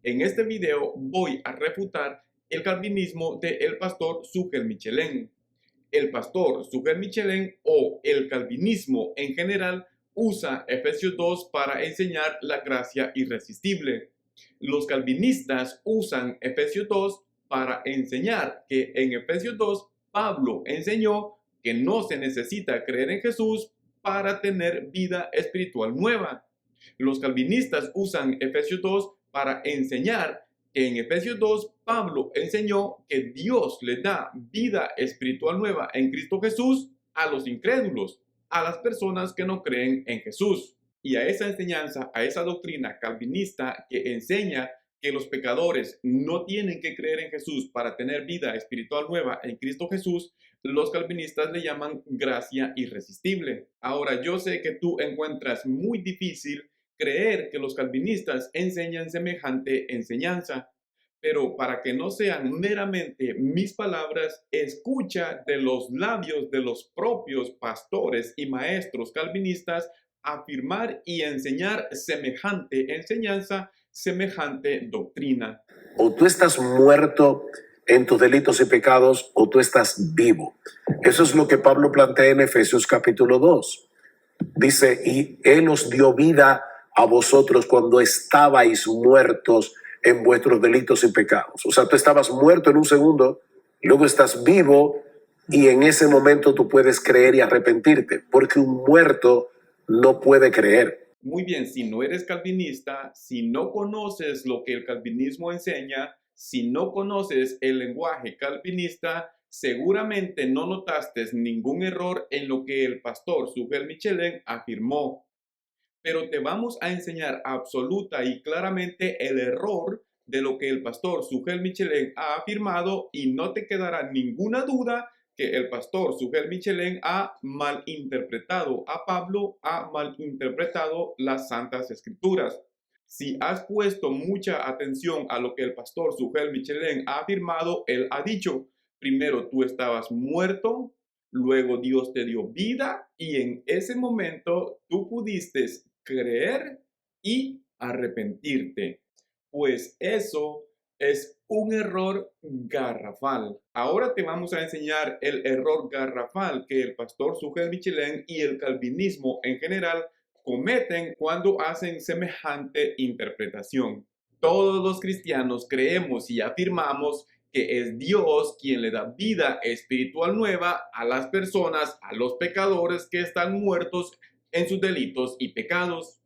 En este video voy a refutar el calvinismo del pastor Suger Michelén. El pastor Suger Michelén o el calvinismo en general usa Efesios 2 para enseñar la gracia irresistible. Los calvinistas usan Efesios 2 para enseñar que en Efesios 2 Pablo enseñó que no se necesita creer en Jesús para tener vida espiritual nueva. Los calvinistas usan Efesios 2 para enseñar que en Efesios 2 Pablo enseñó que Dios le da vida espiritual nueva en Cristo Jesús a los incrédulos, a las personas que no creen en Jesús. Y a esa enseñanza, a esa doctrina calvinista que enseña que los pecadores no tienen que creer en Jesús para tener vida espiritual nueva en Cristo Jesús, los calvinistas le llaman gracia irresistible. Ahora, yo sé que tú encuentras muy difícil creer que los calvinistas enseñan semejante enseñanza, pero para que no sean meramente mis palabras, escucha de los labios de los propios pastores y maestros calvinistas afirmar y enseñar semejante enseñanza, semejante doctrina. O tú estás muerto en tus delitos y pecados, o tú estás vivo. Eso es lo que Pablo plantea en Efesios capítulo 2. Dice, y Él os dio vida a vosotros cuando estabais muertos en vuestros delitos y pecados. O sea, tú estabas muerto en un segundo, luego estás vivo, y en ese momento tú puedes creer y arrepentirte, porque un muerto no puede creer. Muy bien, si no eres calvinista, si no conoces lo que el calvinismo enseña, si no conoces el lenguaje calvinista, seguramente no notaste ningún error en lo que el pastor Suger Michelén afirmó. Pero te vamos a enseñar absoluta y claramente el error de lo que el pastor Suger Michelén ha afirmado, y no te quedará ninguna duda que el pastor Suger Michelén ha malinterpretado a Pablo, ha malinterpretado las Santas Escrituras. Si has puesto mucha atención a lo que el pastor Suger Michelén ha afirmado, él ha dicho, primero tú estabas muerto, luego Dios te dio vida y en ese momento tú pudiste creer y arrepentirte. Pues eso es un error garrafal. Ahora te vamos a enseñar el error garrafal que el pastor Suger Michelén y el calvinismo en general cometen cuando hacen semejante interpretación. Todos los cristianos creemos y afirmamos que es Dios quien le da vida espiritual nueva a las personas, a los pecadores que están muertos en sus delitos y pecados.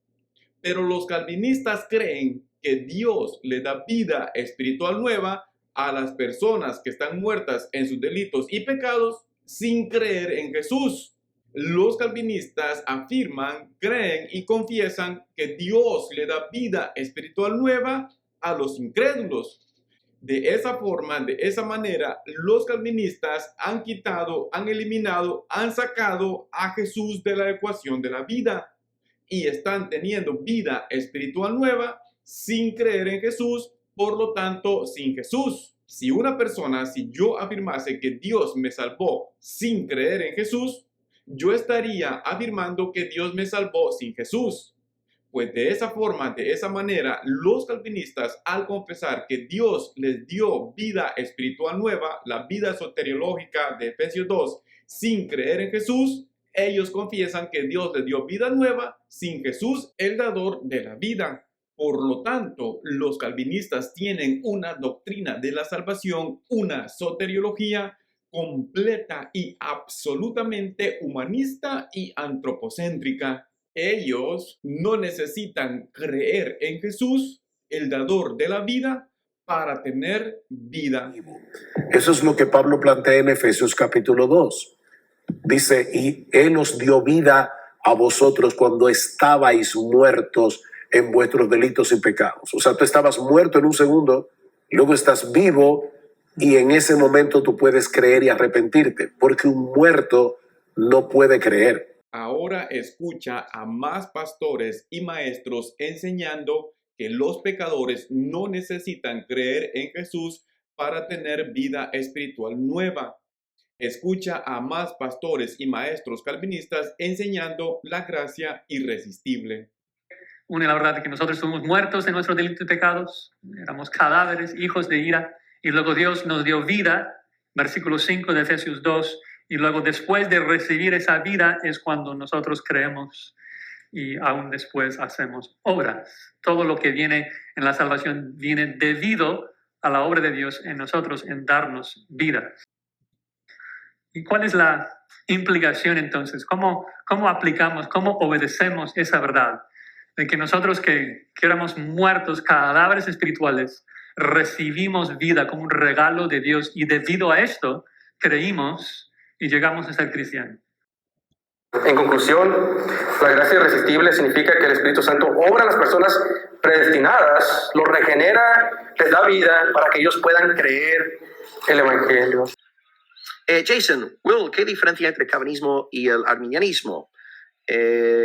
Pero los calvinistas creen que Dios le da vida espiritual nueva a las personas que están muertas en sus delitos y pecados sin creer en Jesús. Los calvinistas afirman, creen y confiesan que Dios le da vida espiritual nueva a los incrédulos. De esa forma, de esa manera, los calvinistas han quitado, han eliminado, han sacado a Jesús de la ecuación de la vida y están teniendo vida espiritual nueva sin creer en Jesús, por lo tanto, sin Jesús. Si yo afirmase que Dios me salvó sin creer en Jesús, yo estaría afirmando que Dios me salvó sin Jesús. Pues de esa forma, de esa manera, los calvinistas, al confesar que Dios les dio vida espiritual nueva, la vida soteriológica de Efesios 2, sin creer en Jesús, ellos confiesan que Dios les dio vida nueva sin Jesús, el dador de la vida. Por lo tanto, los calvinistas tienen una doctrina de la salvación, una soteriología completa y absolutamente humanista y antropocéntrica. Ellos no necesitan creer en Jesús, el dador de la vida, para tener vida. Eso es lo que Pablo plantea en Efesios capítulo 2. Dice, y Él os dio vida a vosotros cuando estabais muertos en vuestros delitos y pecados. O sea, tú estabas muerto en un segundo, luego estás vivo, y en ese momento tú puedes creer y arrepentirte, porque un muerto no puede creer. Ahora escucha a más pastores y maestros enseñando que los pecadores no necesitan creer en Jesús para tener vida espiritual nueva. Escucha a más pastores y maestros calvinistas enseñando la gracia irresistible. Une la verdad de que nosotros estuvimos muertos en nuestros delitos y pecados, éramos cadáveres, hijos de ira, y luego Dios nos dio vida, versículo 5 de Efesios 2, y luego después de recibir esa vida es cuando nosotros creemos y aún después hacemos obras. Todo lo que viene en la salvación viene debido a la obra de Dios en nosotros, en darnos vida. ¿Y cuál es la implicación entonces? ¿Cómo aplicamos, cómo obedecemos esa verdad? De que nosotros que éramos muertos, cadáveres espirituales, recibimos vida como un regalo de Dios y debido a esto creímos y llegamos a ser cristianos. En conclusión, la gracia irresistible significa que el Espíritu Santo obra en las personas predestinadas, los regenera, les da vida para que ellos puedan creer el Evangelio. Jason, Will, ¿qué diferencia entre calvinismo y el arminianismo?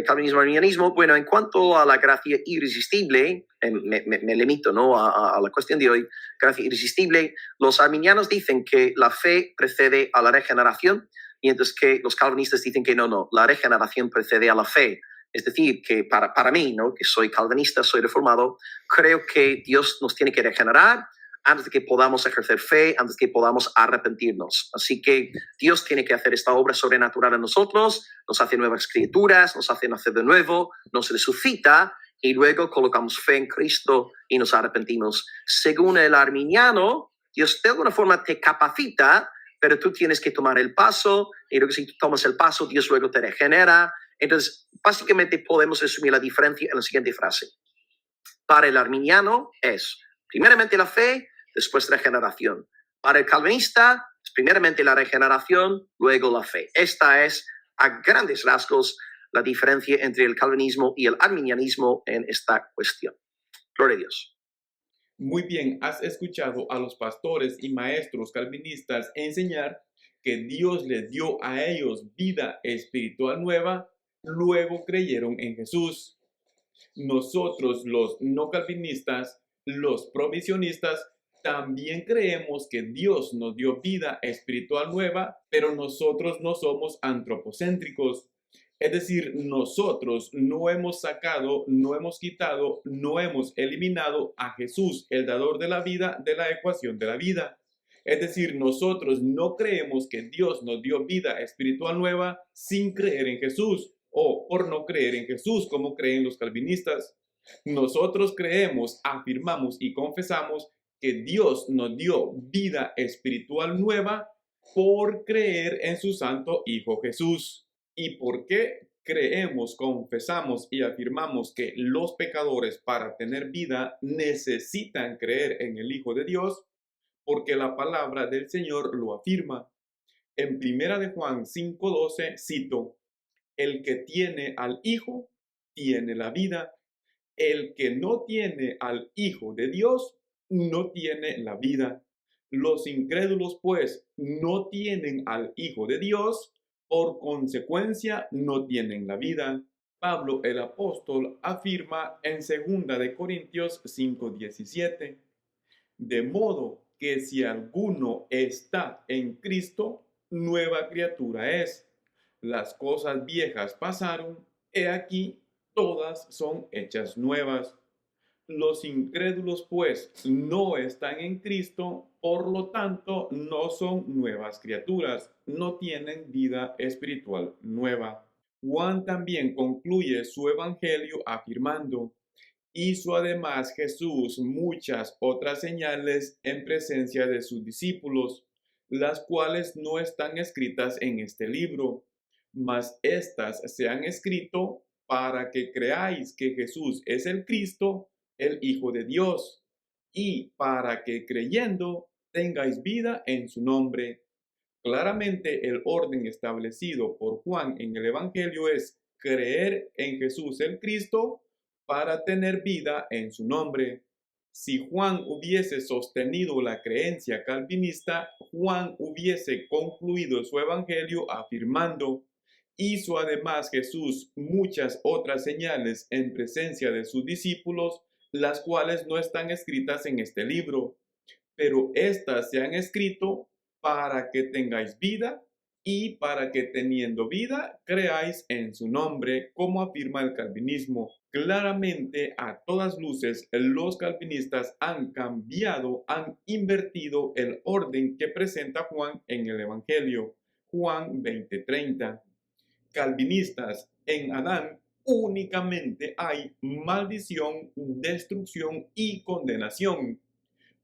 Calvinismo, arminianismo, bueno, en cuanto a la gracia irresistible, me limito, ¿no?, a la cuestión de hoy, gracia irresistible, los arminianos dicen que la fe precede a la regeneración, mientras que los calvinistas dicen que no, la regeneración precede a la fe. Es decir, que para mí, ¿no?, que soy calvinista, soy reformado, creo que Dios nos tiene que regenerar antes de que podamos ejercer fe, antes de que podamos arrepentirnos. Así que Dios tiene que hacer esta obra sobrenatural en nosotros, nos hace nuevas criaturas, nos hace nacer de nuevo, nos resucita y luego colocamos fe en Cristo y nos arrepentimos. Según el arminiano, Dios de alguna forma te capacita, pero tú tienes que tomar el paso y luego si tú tomas el paso, Dios luego te regenera. Entonces, básicamente podemos resumir la diferencia en la siguiente frase. Para el arminiano es primeramente la fe, después regeneración. Para el calvinista, es primeramente la regeneración, luego la fe. Esta es, a grandes rasgos, la diferencia entre el calvinismo y el arminianismo en esta cuestión. Gloria a Dios. Muy bien, has escuchado a los pastores y maestros calvinistas enseñar que Dios les dio a ellos vida espiritual nueva, luego creyeron en Jesús. Nosotros, los no calvinistas, los provisionistas, también creemos que Dios nos dio vida espiritual nueva, pero nosotros no somos antropocéntricos. Es decir, nosotros no hemos sacado, no hemos quitado, no hemos eliminado a Jesús, el dador de la vida, de la ecuación de la vida. Es decir, nosotros no creemos que Dios nos dio vida espiritual nueva sin creer en Jesús o por no creer en Jesús, como creen los calvinistas. Nosotros creemos, afirmamos y confesamos que Dios nos dio vida espiritual nueva por creer en su Santo Hijo Jesús. ¿Y por qué creemos, confesamos y afirmamos que los pecadores para tener vida necesitan creer en el Hijo de Dios? Porque la palabra del Señor lo afirma. En 1 de Juan 5:12 cito: el que tiene al Hijo tiene la vida. El que no tiene al Hijo de Dios no tiene la vida. Los incrédulos, pues, no tienen al Hijo de Dios, por consecuencia no tienen la vida. Pablo el apóstol afirma en 2 de Corintios 5:17: de modo que si alguno está en Cristo, nueva criatura es. Las cosas viejas pasaron, he aquí, todas son hechas nuevas. Los incrédulos, pues, no están en Cristo, por lo tanto, no son nuevas criaturas, no tienen vida espiritual nueva. Juan también concluye su evangelio afirmando: hizo además Jesús muchas otras señales en presencia de sus discípulos, las cuales no están escritas en este libro, mas éstas se han escrito para que creáis que Jesús es el Cristo, el Hijo de Dios, y para que creyendo tengáis vida en su nombre. Claramente el orden establecido por Juan en el Evangelio es creer en Jesús el Cristo para tener vida en su nombre. Si Juan hubiese sostenido la creencia calvinista, Juan hubiese concluido su Evangelio afirmando: hizo además Jesús muchas otras señales en presencia de sus discípulos, las cuales no están escritas en este libro, pero éstas se han escrito para que tengáis vida y para que teniendo vida creáis en su nombre, como afirma el calvinismo. Claramente, a todas luces, los calvinistas han cambiado, han invertido el orden que presenta Juan en el Evangelio. Juan 20:30. Calvinistas, en Adán únicamente hay maldición, destrucción y condenación.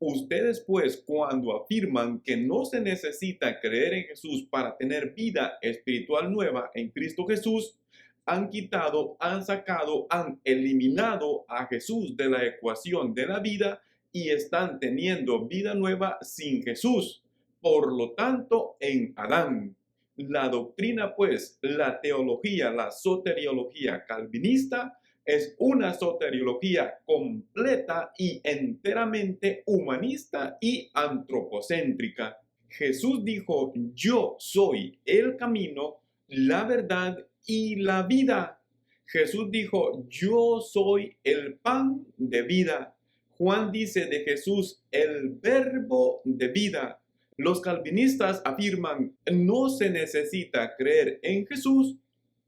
Ustedes pues, cuando afirman que no se necesita creer en Jesús para tener vida espiritual nueva en Cristo Jesús, han quitado, han sacado, han eliminado a Jesús de la ecuación de la vida y están teniendo vida nueva sin Jesús. Por lo tanto, en Adán. La doctrina, pues, la teología, la soteriología calvinista, es una soteriología completa y enteramente humanista y antropocéntrica. Jesús dijo: yo soy el camino, la verdad y la vida. Jesús dijo: yo soy el pan de vida. Juan dice de Jesús: el verbo de vida. Los calvinistas afirman: no se necesita creer en Jesús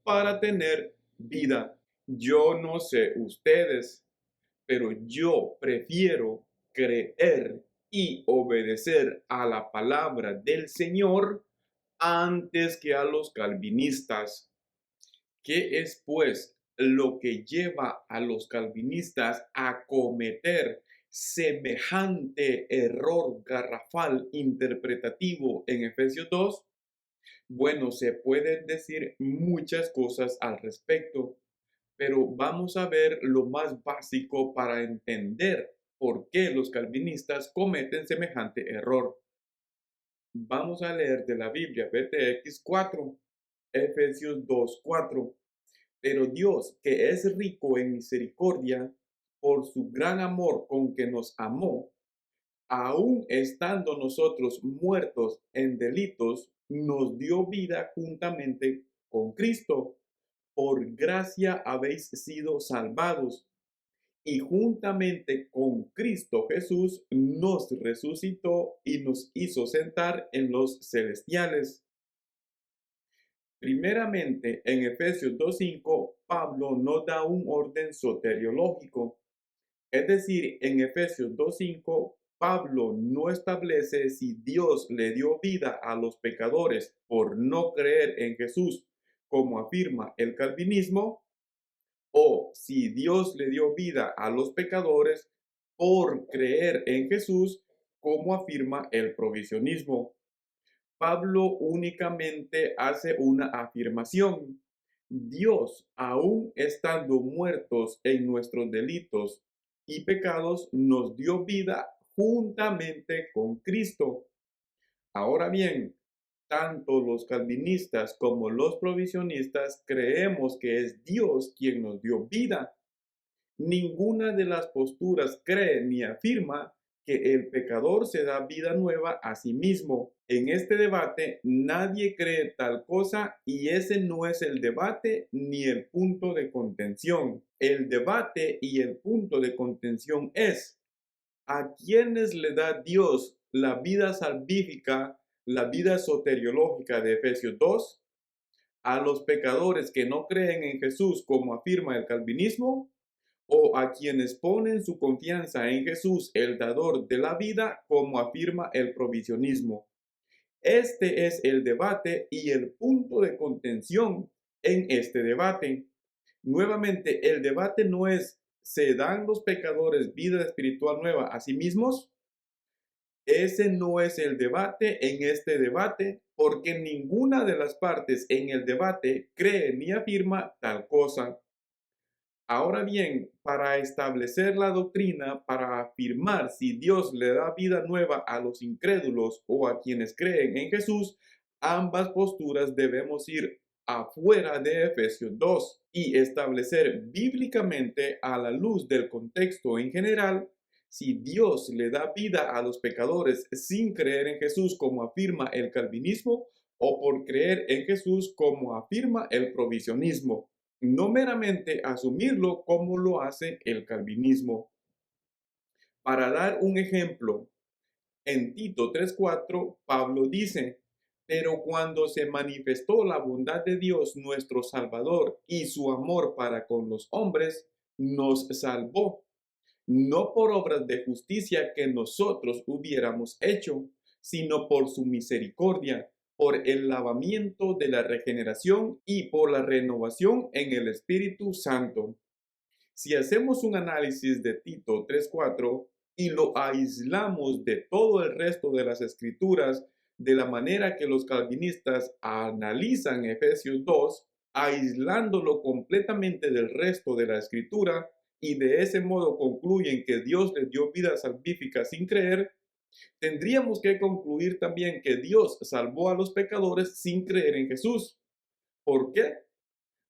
para tener vida. Yo no sé ustedes, pero yo prefiero creer y obedecer a la palabra del Señor antes que a los calvinistas. ¿Qué es, pues, lo que lleva a los calvinistas a cometer semejante error garrafal interpretativo en Efesios 2? Bueno, se pueden decir muchas cosas al respecto, pero vamos a ver lo más básico para entender por qué los calvinistas cometen semejante error. Vamos a leer de la Biblia BTX 4, Efesios 2:4. Pero Dios, que es rico en misericordia, por su gran amor con que nos amó, aun estando nosotros muertos en delitos, nos dio vida juntamente con Cristo. Por gracia habéis sido salvados, y juntamente con Cristo Jesús nos resucitó y nos hizo sentar en los celestiales. Primeramente, en Efesios 2:5, Pablo nos da un orden soteriológico. Es decir, en Efesios 2:5, Pablo no establece si Dios le dio vida a los pecadores por no creer en Jesús, como afirma el calvinismo, o si Dios le dio vida a los pecadores por creer en Jesús, como afirma el provisionismo. Pablo únicamente hace una afirmación: Dios, aun estando muertos en nuestros delitos y pecados, nos dio vida juntamente con Cristo. Ahora bien, tanto los calvinistas como los provisionistas creemos que es Dios quien nos dio vida. Ninguna de las posturas cree ni afirma que el pecador se da vida nueva a sí mismo. En este debate nadie cree tal cosa y ese no es el debate ni el punto de contención. El debate y el punto de contención es: ¿a quiénes le da Dios la vida salvífica, la vida soteriológica de Efesios 2? ¿A los pecadores que no creen en Jesús, como afirma el calvinismo? ¿O a quienes ponen su confianza en Jesús, el dador de la vida, como afirma el provisionismo? Este es el debate y el punto de contención en este debate. Nuevamente, el debate no es: ¿se dan los pecadores vida espiritual nueva a sí mismos? Ese no es el debate en este debate, porque ninguna de las partes en el debate cree ni afirma tal cosa. Ahora bien, para establecer la doctrina, para afirmar si Dios le da vida nueva a los incrédulos o a quienes creen en Jesús, ambas posturas debemos ir afuera de Efesios 2 y establecer bíblicamente, a la luz del contexto en general, si Dios le da vida a los pecadores sin creer en Jesús, como afirma el calvinismo, o por creer en Jesús, como afirma el provisionismo. No meramente asumirlo como lo hace el calvinismo. Para dar un ejemplo, en Tito 3:4, Pablo dice: Pero cuando se manifestó la bondad de Dios nuestro Salvador y su amor para con los hombres, nos salvó, no por obras de justicia que nosotros hubiéramos hecho, sino por su misericordia, por el lavamiento de la regeneración y por la renovación en el Espíritu Santo. Si hacemos un análisis de Tito 3:4 y lo aislamos de todo el resto de las escrituras, de la manera que los calvinistas analizan Efesios 2, aislándolo completamente del resto de la escritura, y de ese modo concluyen que Dios les dio vida salvífica sin creer, tendríamos que concluir también que Dios salvó a los pecadores sin creer en Jesús. ¿Por qué?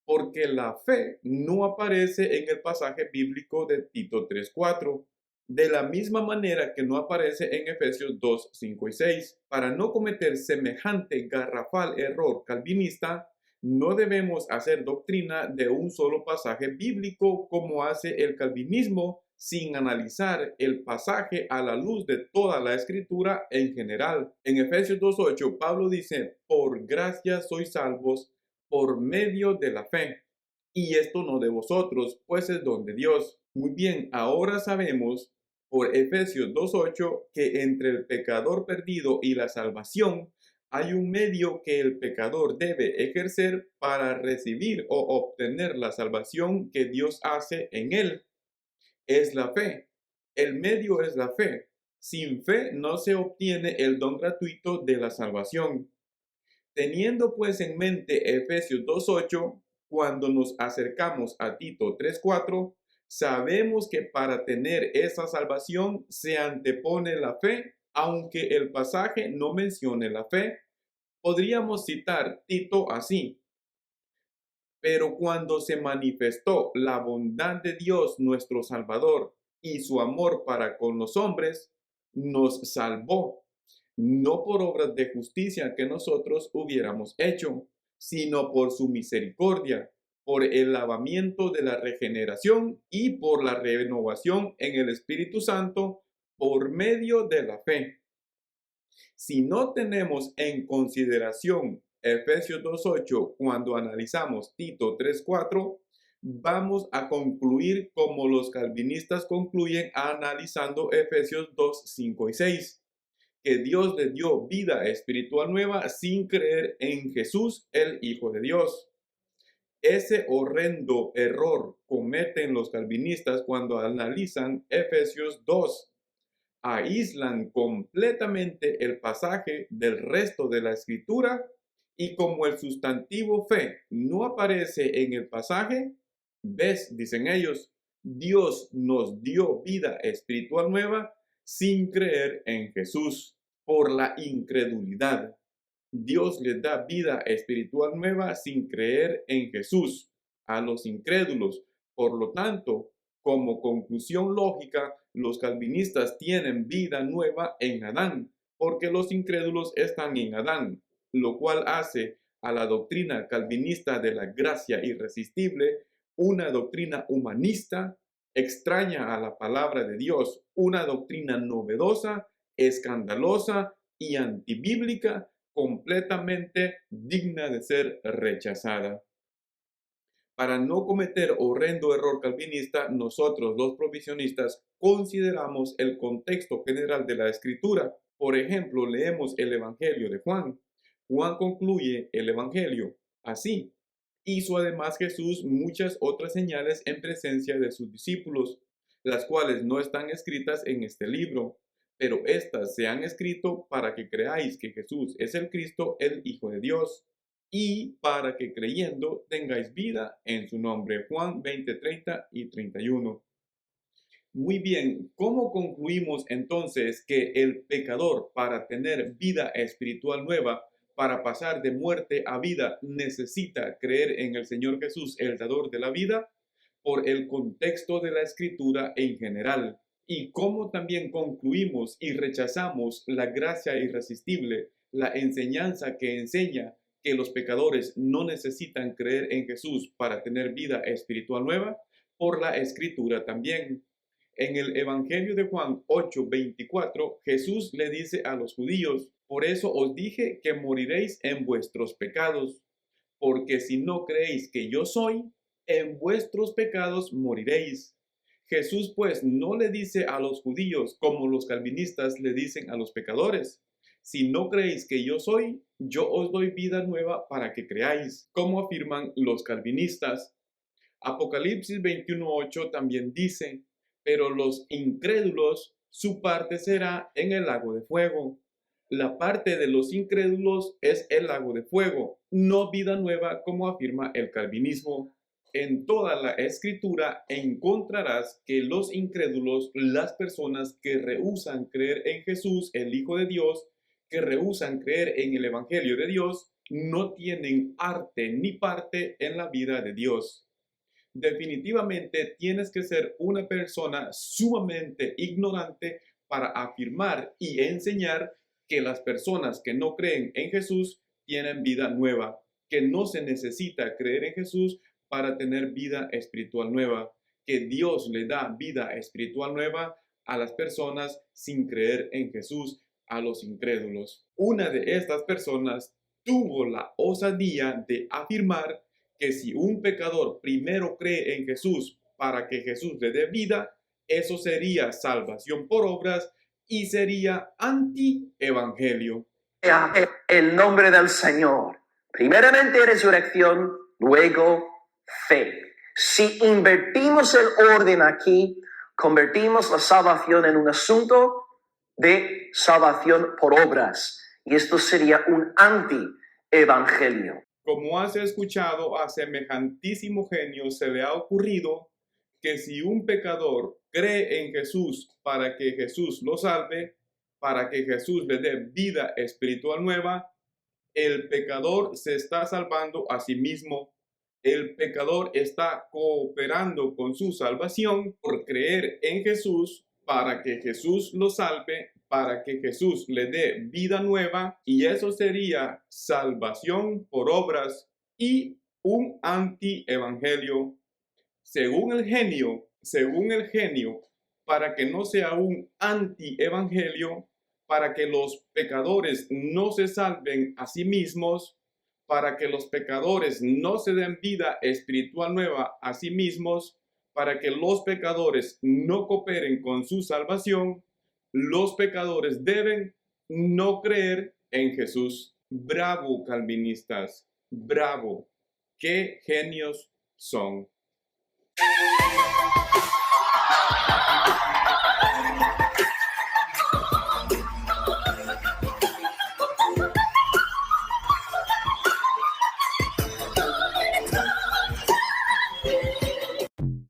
Porque la fe no aparece en el pasaje bíblico de Tito 3:4, de la misma manera que no aparece en Efesios 2:5 y 6. Para no cometer semejante garrafal error calvinista, no debemos hacer doctrina de un solo pasaje bíblico como hace el calvinismo, sin analizar el pasaje a la luz de toda la escritura en general. En Efesios 2:8, Pablo dice: por gracia sois salvos por medio de la fe. Y esto no de vosotros, pues es don de Dios. Muy bien, ahora sabemos por Efesios 2:8 que entre el pecador perdido y la salvación hay un medio que el pecador debe ejercer para recibir o obtener la salvación que Dios hace en él. Es la fe. El medio es la fe. Sin fe no se obtiene el don gratuito de la salvación. Teniendo pues en mente Efesios 2:8, cuando nos acercamos a Tito 3:4, sabemos que para tener esa salvación se antepone la fe, aunque el pasaje no mencione la fe. Podríamos citar Tito así: pero cuando se manifestó la bondad de Dios nuestro Salvador y su amor para con los hombres, nos salvó, no por obras de justicia que nosotros hubiéramos hecho, sino por su misericordia, por el lavamiento de la regeneración y por la renovación en el Espíritu Santo, por medio de la fe. Si no tenemos en consideración Efesios 2:8 cuando analizamos Tito 3:4, vamos a concluir como los calvinistas concluyen analizando Efesios 2:5 y 6, que Dios les dio vida espiritual nueva sin creer en Jesús, el Hijo de Dios. Ese horrendo error cometen los calvinistas cuando analizan Efesios 2. Aíslan completamente el pasaje del resto de la escritura, y como el sustantivo fe no aparece en el pasaje, ves, dicen ellos, Dios nos dio vida espiritual nueva sin creer en Jesús, por la incredulidad. Dios les da vida espiritual nueva sin creer en Jesús a los incrédulos. Por lo tanto, como conclusión lógica, los calvinistas tienen vida nueva en Adán, porque los incrédulos están en Adán, lo cual hace a la doctrina calvinista de la gracia irresistible una doctrina humanista, extraña a la palabra de Dios, una doctrina novedosa, escandalosa y antibíblica, completamente digna de ser rechazada. Para no cometer horrendo error calvinista, nosotros los provisionistas consideramos el contexto general de la escritura. Por ejemplo, leemos el Evangelio de Juan. Juan concluye el Evangelio así: hizo además Jesús muchas otras señales en presencia de sus discípulos, las cuales no están escritas en este libro, pero éstas se han escrito para que creáis que Jesús es el Cristo, el Hijo de Dios, y para que creyendo tengáis vida en su nombre. Juan 20, 30 y 31. Muy bien, ¿cómo concluimos entonces que el pecador, para tener vida espiritual nueva, para pasar de muerte a vida, necesita creer en el Señor Jesús, el dador de la vida? Por el contexto de la escritura en general. Y cómo también concluimos y rechazamos la gracia irresistible, la enseñanza que enseña que los pecadores no necesitan creer en Jesús para tener vida espiritual nueva, por la escritura también. En el Evangelio de Juan 8:24, Jesús le dice a los judíos: por eso os dije que moriréis en vuestros pecados, porque si no creéis que yo soy, en vuestros pecados moriréis. Jesús pues no le dice a los judíos como los calvinistas le dicen a los pecadores: si no creéis que yo soy, yo os doy vida nueva para que creáis, como afirman los calvinistas. Apocalipsis 21:8 también dice: pero los incrédulos, su parte será en el lago de fuego. La parte de los incrédulos es el lago de fuego, no vida nueva como afirma el calvinismo. En toda la escritura encontrarás que los incrédulos, las personas que rehúsan creer en Jesús, el Hijo de Dios, que rehúsan creer en el Evangelio de Dios, no tienen arte ni parte en la vida de Dios. Definitivamente tienes que ser una persona sumamente ignorante para afirmar y enseñar que las personas que no creen en Jesús tienen vida nueva, que no se necesita creer en Jesús para tener vida espiritual nueva, que Dios le da vida espiritual nueva a las personas sin creer en Jesús, a los incrédulos. Una de estas personas tuvo la osadía de afirmar que si un pecador primero cree en Jesús para que Jesús le dé vida, eso sería salvación por obras y sería anti-evangelio. El nombre del Señor. Primeramente resurrección, luego fe. Si invertimos el orden aquí, convertimos la salvación en un asunto de salvación por obras. Y esto sería un anti-evangelio. Como has escuchado, a semejantísimo genio se le ha ocurrido que si un pecador cree en Jesús para que Jesús lo salve, para que Jesús le dé vida espiritual nueva, el pecador se está salvando a sí mismo. El pecador está cooperando con su salvación por creer en Jesús para que Jesús lo salve, para que Jesús le dé vida nueva, y eso sería salvación por obras y un anti-evangelio. Según el genio, para que no sea un anti-evangelio, para que los pecadores no se salven a sí mismos, para que los pecadores no se den vida espiritual nueva a sí mismos, para que los pecadores no cooperen con su salvación, los pecadores deben no creer en Jesús. Bravo, calvinistas, bravo. ¡Qué genios son!